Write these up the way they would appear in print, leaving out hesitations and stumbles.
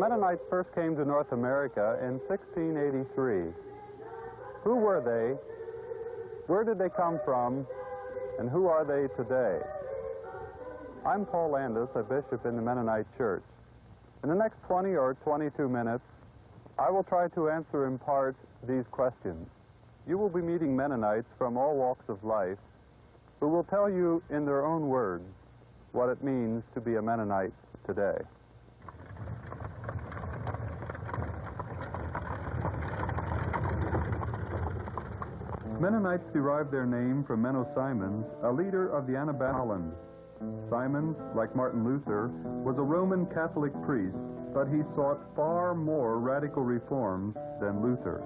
Mennonites first came to North America in 1683. Who were they? Where did they come from? And who are they today? I'm Paul Landis, a bishop in the Mennonite Church. In the next 20 or 22 minutes, I will try to answer in part these questions. You will be meeting Mennonites from all walks of life who will tell you in their own words what it means to be a Mennonite today. Mennonites derived their name from Menno Simons, a leader of the Anabalan. Simons, like Martin Luther, was a Roman Catholic priest, but he sought far more radical reforms than Luther.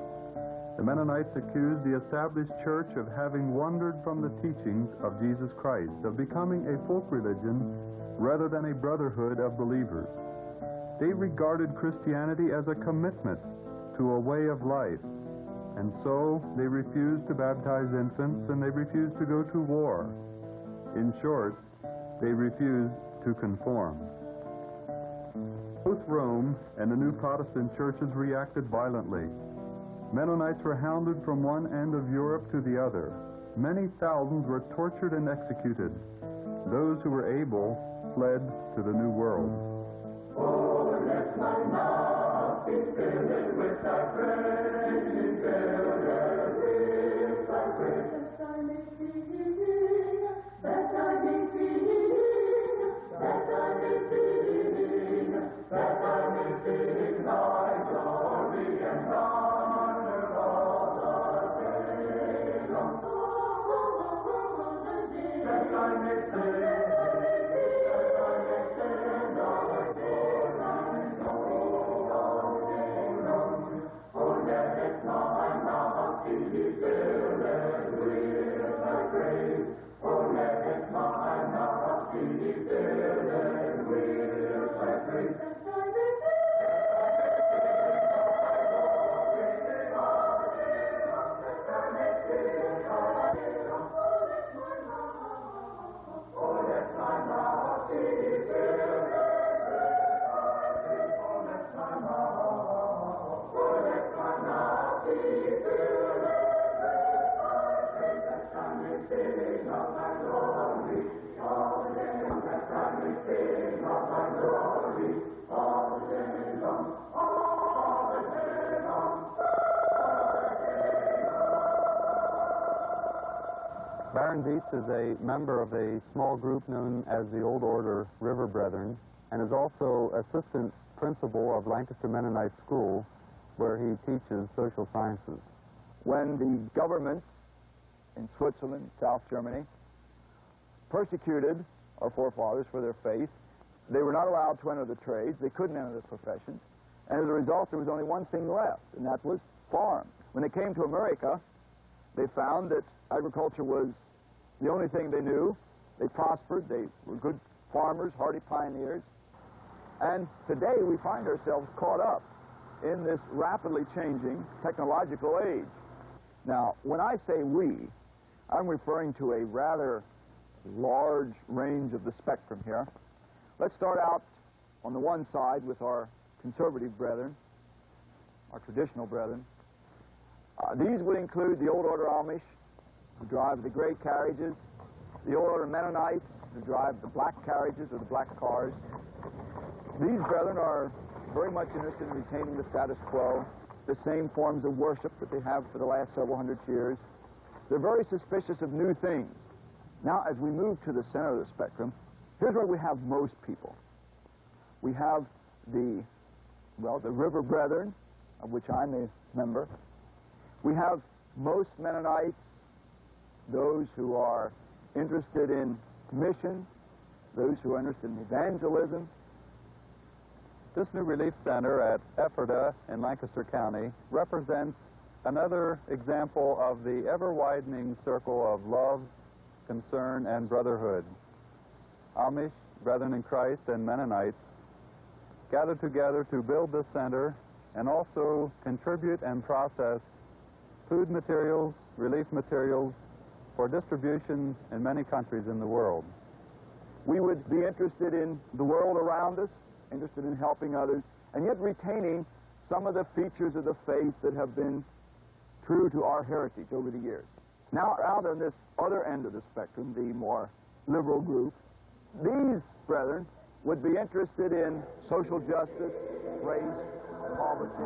The Mennonites accused the established church of having wandered from the teachings of Jesus Christ, of becoming a folk religion rather than a brotherhood of believers. They regarded Christianity as a commitment to a way of life, and so they refused to baptize infants and they refused to go to war. In short, they refused to conform. Both Rome and the new Protestant churches reacted violently. Mennonites were hounded from one end of Europe to the other. Many thousands were tortured and executed. Those who were able fled to the New World. Oh, let my mouth be filled with thy praise, be filled with thy praise. That I may sing, that I may sing, that I may sing thy glory and honor all the day long. That I may sing, that I may sing all day long. Oh, let my mouth be filled with thy praise. Oh, let my mouth be filled with thy praise. Baron Dietz is a member of a small group known as the Old Order River Brethren and is also assistant principal of Lancaster Mennonite School, where he teaches social sciences. When the governments in Switzerland, South Germany, persecuted our forefathers for their faith, they were not allowed to enter the trades, they couldn't enter the professions, and as a result there was only one thing left, and that was farm. When they came to America, they found that agriculture was the only thing they knew. They prospered, they were good farmers, hardy pioneers, and today we find ourselves caught up in this rapidly changing technological age. Now, when I say we, I'm referring to a rather large range of the spectrum here. Let's start out on the one side with our conservative brethren, our traditional brethren. These would include the Old Order Amish, who drive the gray carriages, the Old Order Mennonites, who drive the black carriages or the black cars. These brethren are very much interested in retaining the status quo, the same forms of worship that they have for the last several hundred years. They're very suspicious of new things. Now, as we move to the center of the spectrum, here's where we have most people. We have the River Brethren, of which I'm a member. We have most Mennonites, those who are interested in mission, those who are interested in evangelism. This new relief center at Ephrata in Lancaster County represents another example of the ever-widening circle of love, concern, and brotherhood. Amish, Brethren in Christ, and Mennonites gathered together to build this center and also contribute and process food materials, relief materials for distribution in many countries in the world. We would be interested in the world around us, interested in helping others, and yet retaining some of the features of the faith that have been true to our heritage over the years. Now, out on this other end of the spectrum, the more liberal group, these brethren would be interested in social justice, race, poverty.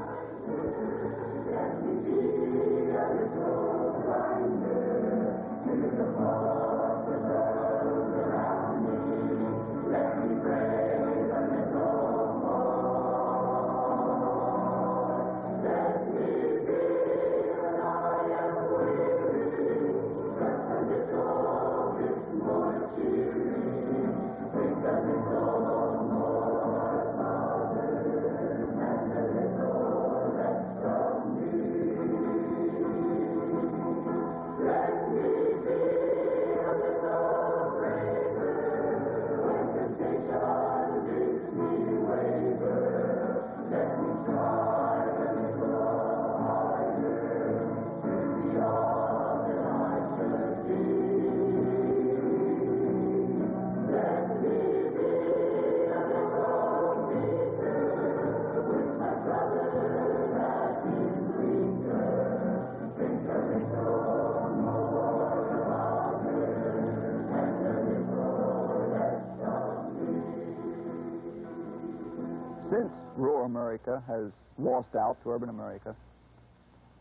Since rural America has lost out to urban America,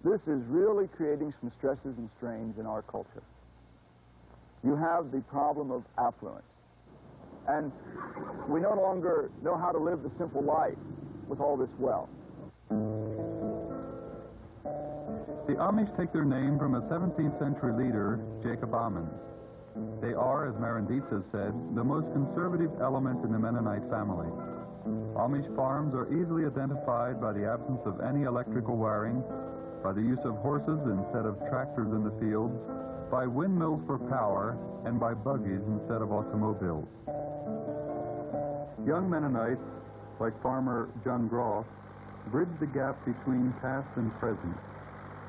this is really creating some stresses and strains in our culture. You have the problem of affluence, and we no longer know how to live the simple life with all this wealth. The Amish take their name from a 17th century leader, Jacob Ammons. They are, as Marenditza said, the most conservative element in the Mennonite family. Amish farms are easily identified by the absence of any electrical wiring, by the use of horses instead of tractors in the fields, by windmills for power, and by buggies instead of automobiles. Young Mennonites, like farmer John Groff, bridge the gap between past and present.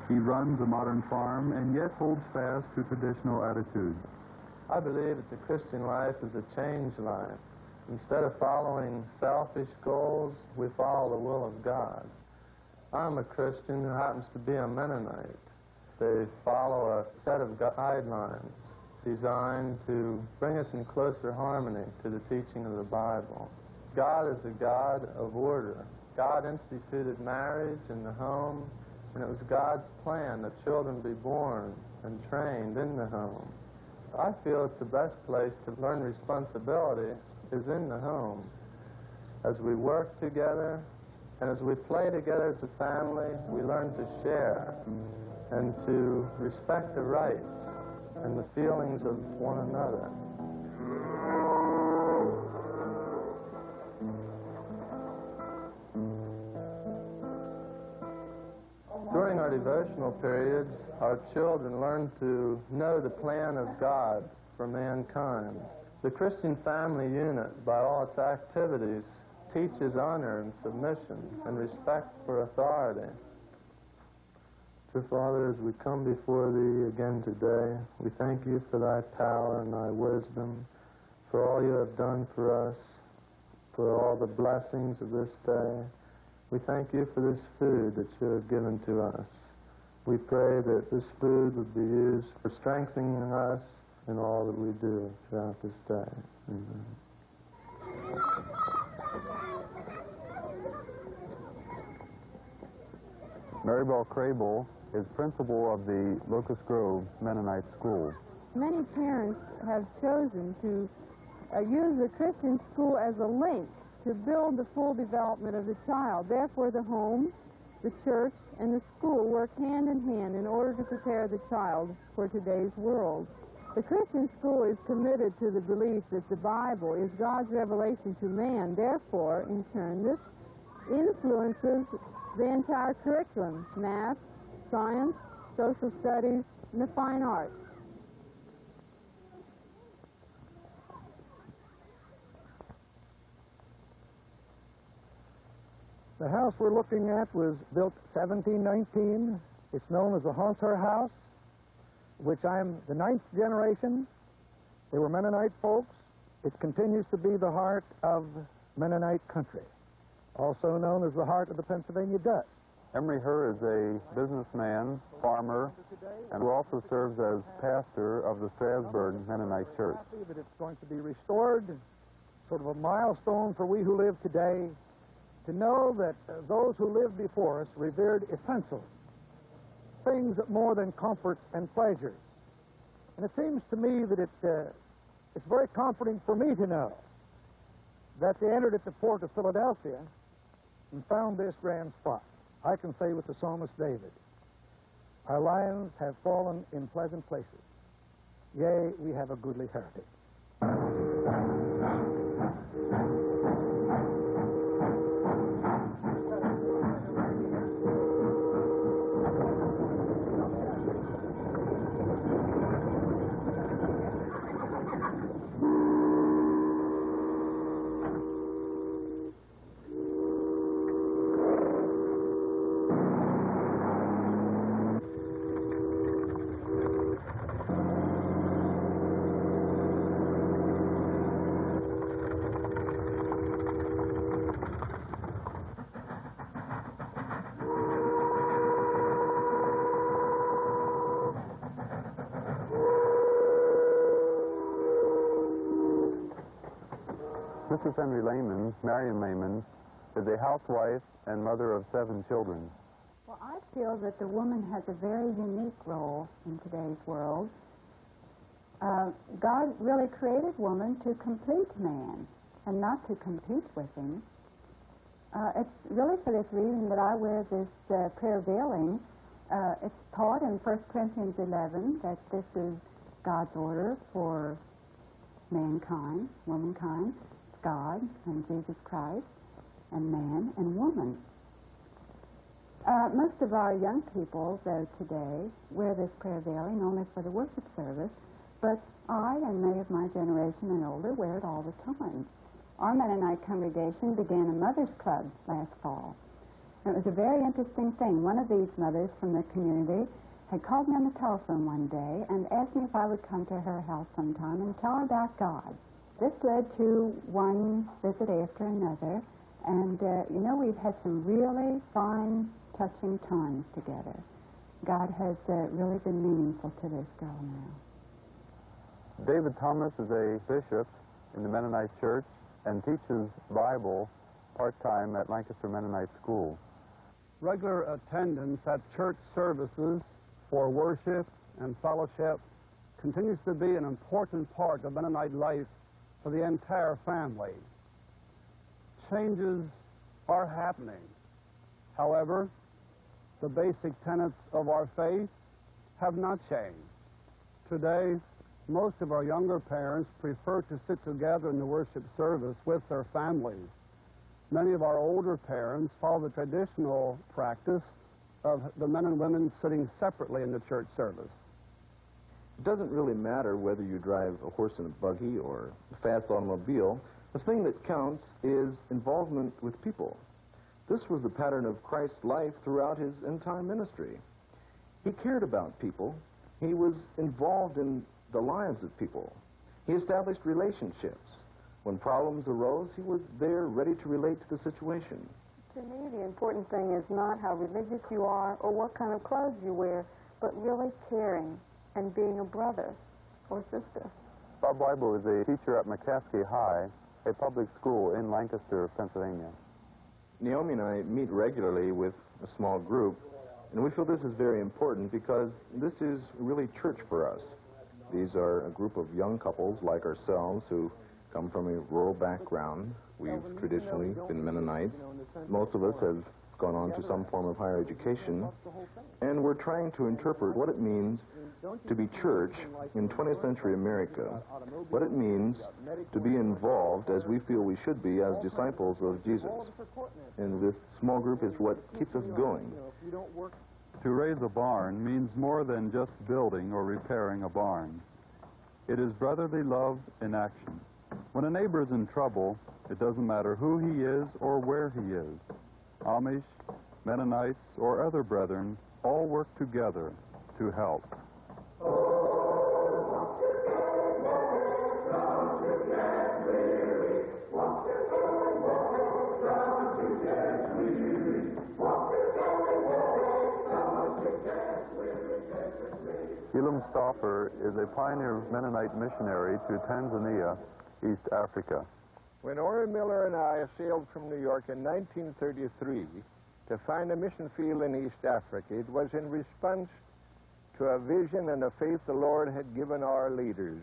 He runs a modern farm and yet holds fast to traditional attitudes. I believe that the Christian life is a changed life. Instead of following selfish goals, we follow the will of God. I'm a Christian who happens to be a Mennonite. They follow a set of guidelines designed to bring us in closer harmony to the teaching of the Bible. God is a God of order. God instituted marriage in the home, and it was God's plan that children be born and trained in the home. I feel it's the best place to learn responsibility is in the home. As we work together and as we play together as a family, we learn to share and to respect the rights and the feelings of one another. During our devotional periods, our children learn to know the plan of God for mankind. The Christian family unit, by all its activities, teaches honor and submission and respect for authority. Dear Father, as we come before Thee again today, we thank You for Thy power and Thy wisdom, for all You have done for us, for all the blessings of this day. We thank You for this food that You have given to us. We pray that this food would be used for strengthening us in all that we do throughout this day. Amen. Marybelle Crable is principal of the Locust Grove Mennonite School. Many parents have chosen to use the Christian school as a link to build the full development of the child. Therefore, the home, the church, and the school work hand in hand in order to prepare the child for today's world. The Christian school is committed to the belief that the Bible is God's revelation to man. Therefore, in turn, this influences the entire curriculum: math, science, social studies, and the fine arts. The house we're looking at was built 1719. It's known as the Haunter House, which I'm the 9th generation. They were Mennonite folks. It continues to be the heart of Mennonite country. also known as the heart of the Pennsylvania Dutch. Emery Herr is a businessman, farmer, and who also serves as pastor of the Strasbourg Mennonite Church. Happy that it's going to be restored, sort of a milestone for we who live today, to know that those who lived before us revered essentials, things more than comforts and pleasures. And it seems to me that it's very comforting for me to know that they entered at the port of Philadelphia and found this grand spot. I can say with the psalmist David, our lions have fallen in pleasant places. Yea, we have a goodly heritage. Mrs. Henry Lehman, Marion Lehman, is a housewife and mother of 7 children. Well, I feel that the woman has a very unique role in today's world. God really created woman to complete man and not to compete with him. It's really for this reason that I wear this prayer veiling. It's taught in 1 Corinthians 11 that this is God's order for mankind, womankind, God and Jesus Christ, and man and woman. Most of our young people, though, today wear this prayer veiling only for the worship service, but I and many of my generation and older wear it all the time. Our Mennonite congregation began a mothers' club last fall. And it was a very interesting thing. One of these mothers from the community had called me on the telephone one day and asked me if I would come to her house sometime and tell her about God. This led to one visit after another, and, we've had some really fine, touching times together. God has really been meaningful to this girl now. David Thomas is a bishop in the Mennonite Church and teaches Bible part-time at Lancaster Mennonite School. Regular attendance at church services for worship and fellowship continues to be an important part of Mennonite life for the entire family. Changes are happening. However, the basic tenets of our faith have not changed. Today, most of our younger parents prefer to sit together in the worship service with their families. Many of our older parents follow the traditional practice of the men and women sitting separately in the church service. It doesn't really matter whether you drive a horse and a buggy or a fast automobile. The thing that counts is involvement with people. This was the pattern of Christ's life throughout his entire ministry. He cared about people. He was involved in the lives of people. He established relationships. When problems arose, he was there ready to relate to the situation. To me, the important thing is not how religious you are or what kind of clothes you wear, but really caring and being a brother or sister. Bob Weibel is a teacher at McCaskey High, a public school in Lancaster, Pennsylvania. Naomi and I meet regularly with a small group, and we feel this is very important because this is really church for us. These are a group of young couples like ourselves who come from a rural background. We've traditionally been Mennonites. Most of us have gone on to some form of higher education, and we're trying to interpret what it means to be church in 20th century America, what it means to be involved as we feel we should be as disciples of Jesus. And this small group is what keeps us going. To raise a barn means more than just building or repairing a barn. It is brotherly love in action. When a neighbor is in trouble, it doesn't matter who he is or where he is. Amish, Mennonites, or other brethren all work together to help. Together, Elam Stauffer is a pioneer Mennonite missionary to Tanzania, East Africa. When Ori Miller and I sailed from New York in 1933 to find a mission field in East Africa, it was in response to a vision and a faith the Lord had given our leaders.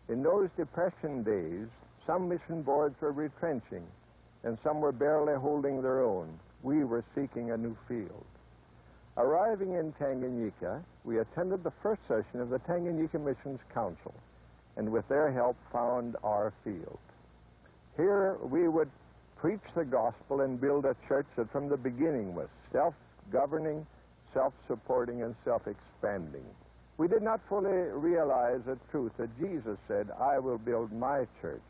In those Depression days, some mission boards were retrenching, and some were barely holding their own. We were seeking a new field. Arriving in Tanganyika, we attended the first session of the Tanganyika Missions Council, and with their help found our field. Here we would preach the gospel and build a church that from the beginning was self-governing, self-supporting, and self-expanding. We did not fully realize the truth that Jesus said, "I will build my church."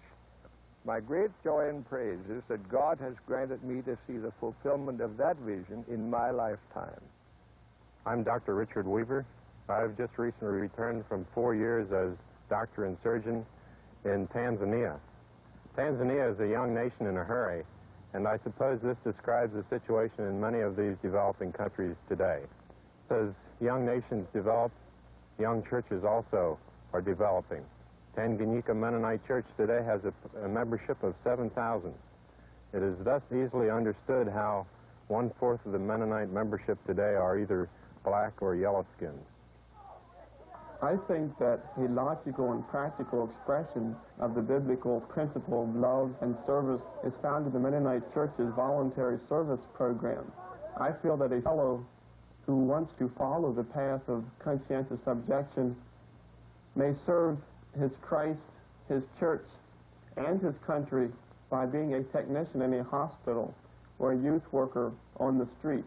My great joy and praise is that God has granted me to see the fulfillment of that vision in my lifetime. I'm Dr. Richard Weaver. I've just recently returned from 4 years as doctor and surgeon in Tanzania. Tanzania is a young nation in a hurry, and I suppose this describes the situation in many of these developing countries today. As young nations develop, young churches also are developing. Tanganyika Mennonite Church today has a membership of 7,000. It is thus easily understood how 1/4 of the Mennonite membership today are either black or yellow-skinned. I think that a logical and practical expression of the biblical principle of love and service is found in the Mennonite Church's voluntary service program. I feel that a fellow who wants to follow the path of conscientious subjection may serve his Christ, his church, and his country by being a technician in a hospital or a youth worker on the streets.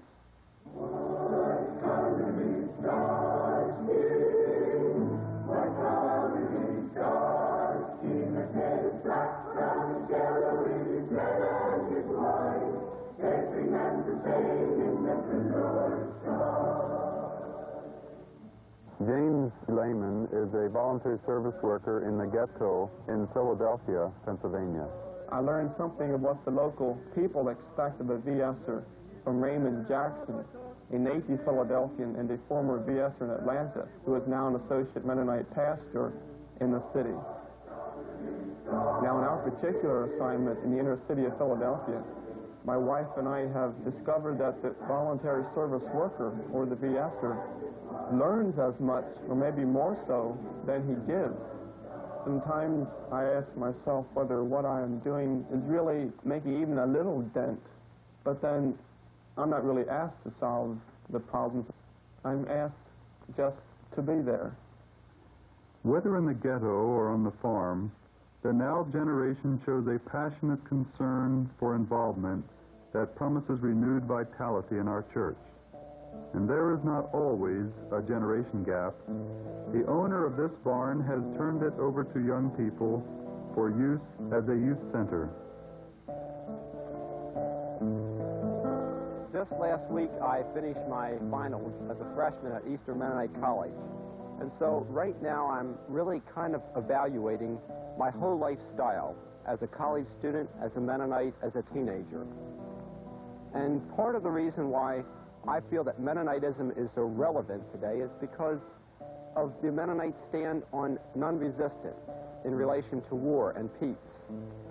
James Lehman is a volunteer service worker in the ghetto in Philadelphia, Pennsylvania. I learned something of what the local people expect of a VSer from Raymond Jackson, a native Philadelphian and a former VSer in Atlanta, who is now an associate Mennonite pastor in the city. Now, in our particular assignment in the inner city of Philadelphia, my wife and I have discovered that the voluntary service worker, or the VSer, learns as much, or maybe more so, than he gives. Sometimes I ask myself whether what I am doing is really making even a little dent, but then I'm not really asked to solve the problems. I'm asked just to be there. Whether in the ghetto or on the farm, the now generation shows a passionate concern for involvement that promises renewed vitality in our church. And there is not always a generation gap. The owner of this barn has turned it over to young people for use as a youth center. Just last week, I finished my finals as a freshman at Eastern Mennonite College. And so right now, I'm really kind of evaluating my whole lifestyle as a college student, as a Mennonite, as a teenager. And part of the reason why I feel that Mennonitism is so relevant today is because of the Mennonite stand on non-resistance in relation to war and peace.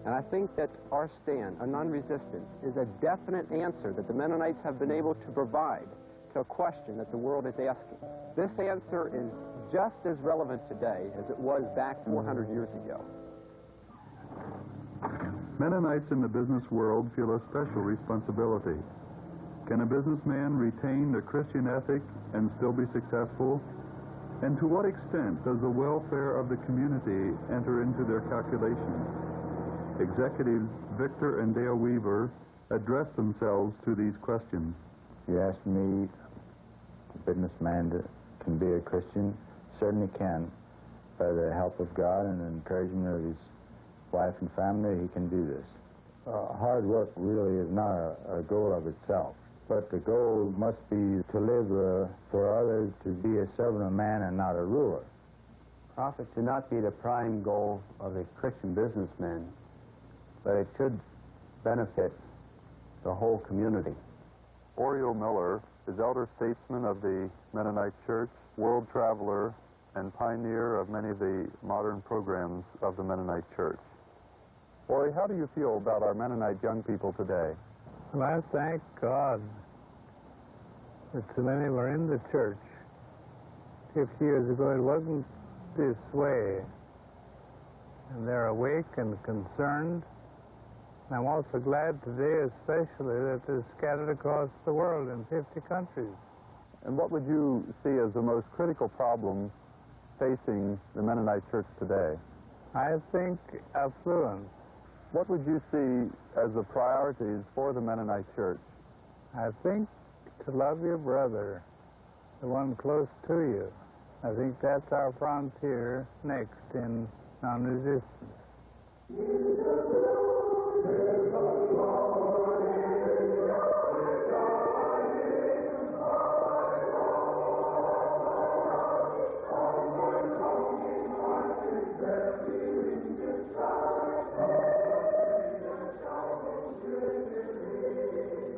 And I think that our stand on non-resistance is a definite answer that the Mennonites have been able to provide to a question that the world is asking. This answer is just as relevant today as it was back 400 years ago. Mennonites in the business world feel a special responsibility. Can a businessman retain the Christian ethic and still be successful? And to what extent does the welfare of the community enter into their calculations? Executives Victor and Dale Weaver address themselves to these questions. You ask me, a businessman that can be a Christian, certainly can. By the help of God and the encouragement of his wife and family, he can do this. Hard work really is not a goal of itself, but the goal must be to live for others, to be a servant of man and not a ruler. Profit should not be the prime goal of a Christian businessman, but it should benefit the whole community. Oriel Miller is elder statesman of the Mennonite Church world traveler, and pioneer of many of the modern programs of the Mennonite Church. Ori, how do you feel about our Mennonite young people today? Well, I thank God that so many were in the church. 50 years ago, it wasn't this way. And they're awake and concerned. And I'm also glad today, especially, that they're scattered across the world in 50 countries. And what would you see as the most critical problem facing the Mennonite Church today? I think affluence. What would you see as the priorities for the Mennonite Church? I think to love your brother, the one close to you. I think that's our frontier next in non-resistance.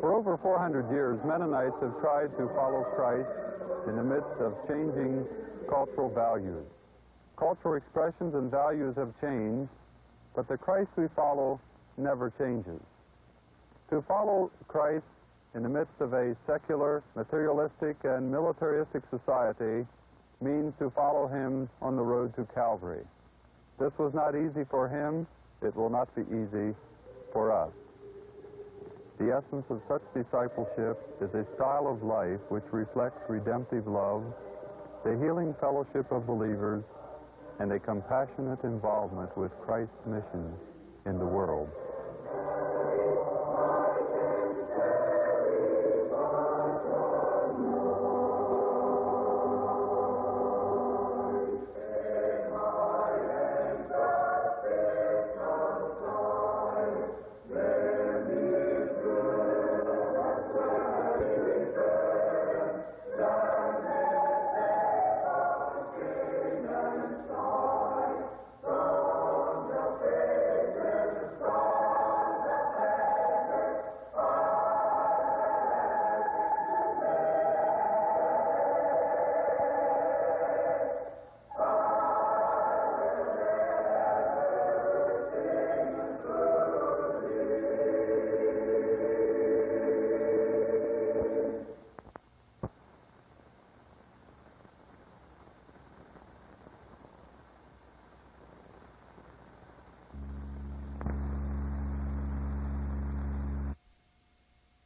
For over 400 years, Mennonites have tried to follow Christ in the midst of changing cultural values. Cultural expressions and values have changed, but the Christ we follow never changes. To follow Christ in the midst of a secular, materialistic, and militaristic society means to follow him on the road to Calvary. This was not easy for him. It will not be easy for us. The essence of such discipleship is a style of life which reflects redemptive love, the healing fellowship of believers, and a compassionate involvement with Christ's mission in the world.